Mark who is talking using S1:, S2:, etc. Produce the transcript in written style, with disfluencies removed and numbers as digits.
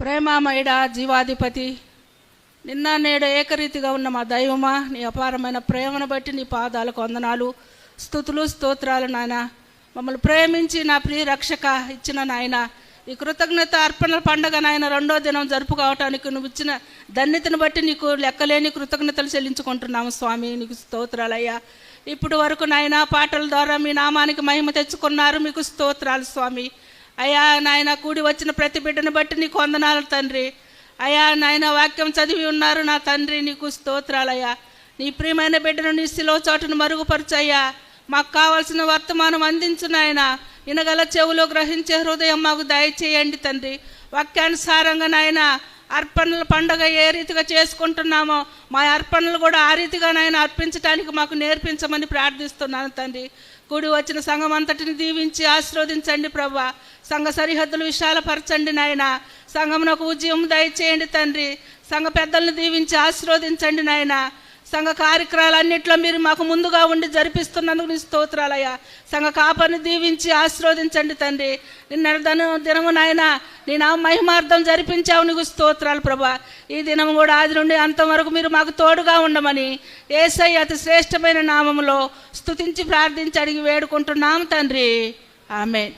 S1: ప్రేమామయుడా, జీవాధిపతి, నిన్న నేడు ఏకరీతిగా ఉన్న మా దైవమా, నీ అపారమైన ప్రేమను బట్టి నీ పాదాలకు వందనాలు, స్తుతులు, స్తోత్రాలు. నాయన, మమ్మల్ని ప్రేమించి నా ప్రియ రక్షక ఇచ్చిన నాయన ఈ కృతజ్ఞత అర్పణల పండుగ నాయన రెండో దినం జరుపుకోవటానికి నువ్వు ఇచ్చిన ధన్యతను బట్టి నీకు లెక్కలేని కృతజ్ఞతలు చెల్లించుకుంటున్నాము స్వామి. నీకు స్తోత్రాలయ్యా. ఇప్పుడు వరకు నాయన పాటల ద్వారా మీ నామానికి మహిమ తెచ్చుకున్నారు, మీకు స్తోత్రాలు స్వామి. అయ్యా నాయన, కూడి వచ్చిన ప్రతి బిడ్డను బట్టి నీకు వందనాలు తండ్రి. అయ్యా నాయన, వాక్యం చదివి ఉన్నారు నా తండ్రి, నీకు స్తోత్రాలయ్యా. నీ ప్రియమైన బిడ్డను నీ శిలువ చోటును మరుగుపరచయ్యా. మాకు కావాల్సిన వర్తమానం అందించు నాయన. వినగల చెవులో గ్రహించే హృదయం మాకు దయచేయండి తండ్రి. వాక్యానుసారంగా నాయన అర్పణల పండుగ ఏ రీతిగా చేసుకుంటున్నామో మా అర్పణలు కూడా ఆ రీతిగా నాయన అర్పించడానికి మాకు నేర్పించమని ప్రార్థిస్తున్నాను తండ్రి. కూడి వచ్చిన సంఘం అంతటిని దీవించి ఆశీర్వదించండి ప్రభా. సంఘ సరిహద్దులు విశాలపరచండి నాయన. సంఘమునకు ఉద్యమం దయచేయండి తండ్రి. సంఘ పెద్దలను దీవించి ఆశీర్వదించండి నాయన. సంఘ కార్యక్రమాలన్నింటిలో మీరు మాకు ముందుగా ఉండి జరిపిస్తున్నందుకు నీ స్తోత్రాలయ్యా. సంఘ కాపరిని దీవించి ఆశీర్వదించండి తండ్రి. నిన్న దినము నాయన నీ నా మహిమార్థం జరిపించావు, నీకు స్తోత్రాలు ప్రభా. ఈ దినం కూడా ఆది నుండి అంతవరకు మీరు మాకు తోడుగా ఉండమని యేసయ్య అతి శ్రేష్టమైన నామములో స్తుతించి ప్రార్థించి అడిగి వేడుకుంటున్నాము తండ్రి. ఆమేన్.